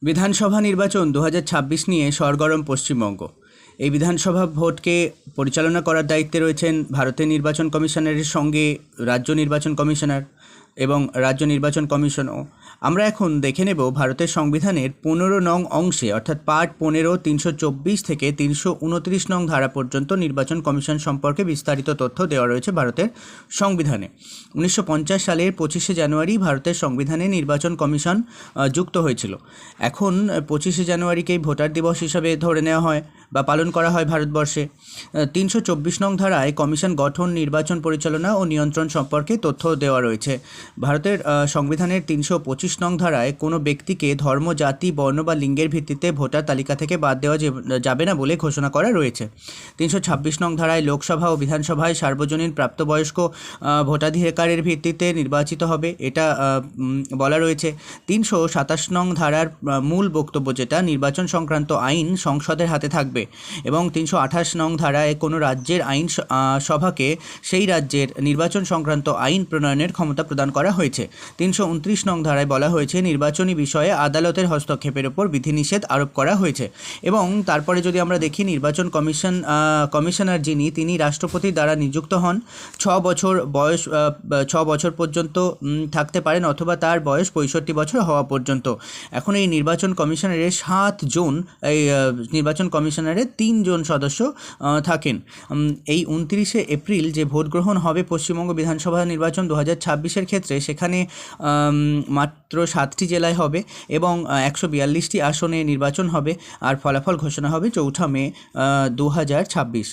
বিধানসভা নির্বাচন ২০২৬ নিয়ে সরগরম পশ্চিমবঙ্গ। এই বিধানসভা ভোটকে পরিচালনা করার দায়িত্বে রয়েছেন ভারতের নির্বাচন কমিশনারের সঙ্গে রাজ্য নির্বাচন কমিশনার এবং রাজ্য নির্বাচন কমিশনও। আমরা এখন দেখে নেব ভারতের সংবিধানের ১৫ নং অংশে অর্থাৎ পার্ট ১৫ ৩২৪ থেকে ৩২৯ নং ধারা পর্যন্ত নির্বাচন কমিশন সম্পর্কে বিস্তারিত তথ্য দেওয়া রয়েছে ভারতের সংবিধানে। ১৯৫০ সালের ২৫শে জানুয়ারি ভারতের সংবিধানে নির্বাচন কমিশন যুক্ত হয়েছিল। এখন ২৫শে জানুয়ারিকেই ভোটার দিবস হিসাবে ধরে নেওয়া হয় বা পালন করা হয় ভারতবর্ষে। ৩২৪ নং ধারায় কমিশন গঠন, নির্বাচন পরিচালনা ও নিয়ন্ত্রণ সম্পর্কে তথ্য দেওয়া রয়েছে। ভারতের সংবিধানের ৩২৫ নং ধারায় কোনো ব্যক্তিকে ধর্ম, জাতি, বর্ণ বা লিঙ্গের ভিত্তিতে ভোটার তালিকা থেকে বাদ দেওয়া যাবে না বলে ঘোষণা করা রয়েছে। ৩২৬ নং ধারায় লোকসভা ও বিধানসভায় সার্বজনীন প্রাপ্তবয়স্ক ভোটাধিকারের ভিত্তিতে নির্বাচিত হবে, এটা বলা রয়েছে। ৩২৭ নং ধারার মূল বক্তব্য যেটা, নির্বাচন সংক্রান্ত আইন সংসদের হাতে থাকবে এবং ৩২৮ নং ধারায় কোনো রাজ্যের আইন সভাকে সেই রাজ্যের নির্বাচন সংক্রান্ত আইন প্রণয়নের ক্ষমতা প্রদান করা হয়েছে। ৩২৯ নং ধারায় বলা হয়েছে নির্বাচনী বিষয়ে আদালতের হস্তক্ষেপের ওপর বিধিনিষেধ আরোপ করা হয়েছে। এবং তারপরে যদি আমরা দেখি, নির্বাচন কমিশনার যিনি, তিনি রাষ্ট্রপতির দ্বারা নিযুক্ত হন। ৬ বছর পর্যন্ত থাকতে পারেন অথবা তার বয়স ৬৫ বছর হওয়া পর্যন্ত। এখন এই নির্বাচন কমিশনারের ৭ জন, এই নির্বাচন কমিশনারের ৩ জন সদস্য থাকেন। এই ২৯শে এপ্রিল যে ভোট গ্রহণ হবে পশ্চিমবঙ্গ বিধানসভা নির্বাচন ২০২৬-এর ক্ষেত্রে, সেখানে মাত্র 7টি জেলায় হবে এবং ১৪২টি আসনে নির্বাচন হবে আর ফলাফল ঘোষণা হবে ৪ মে ২০২৬।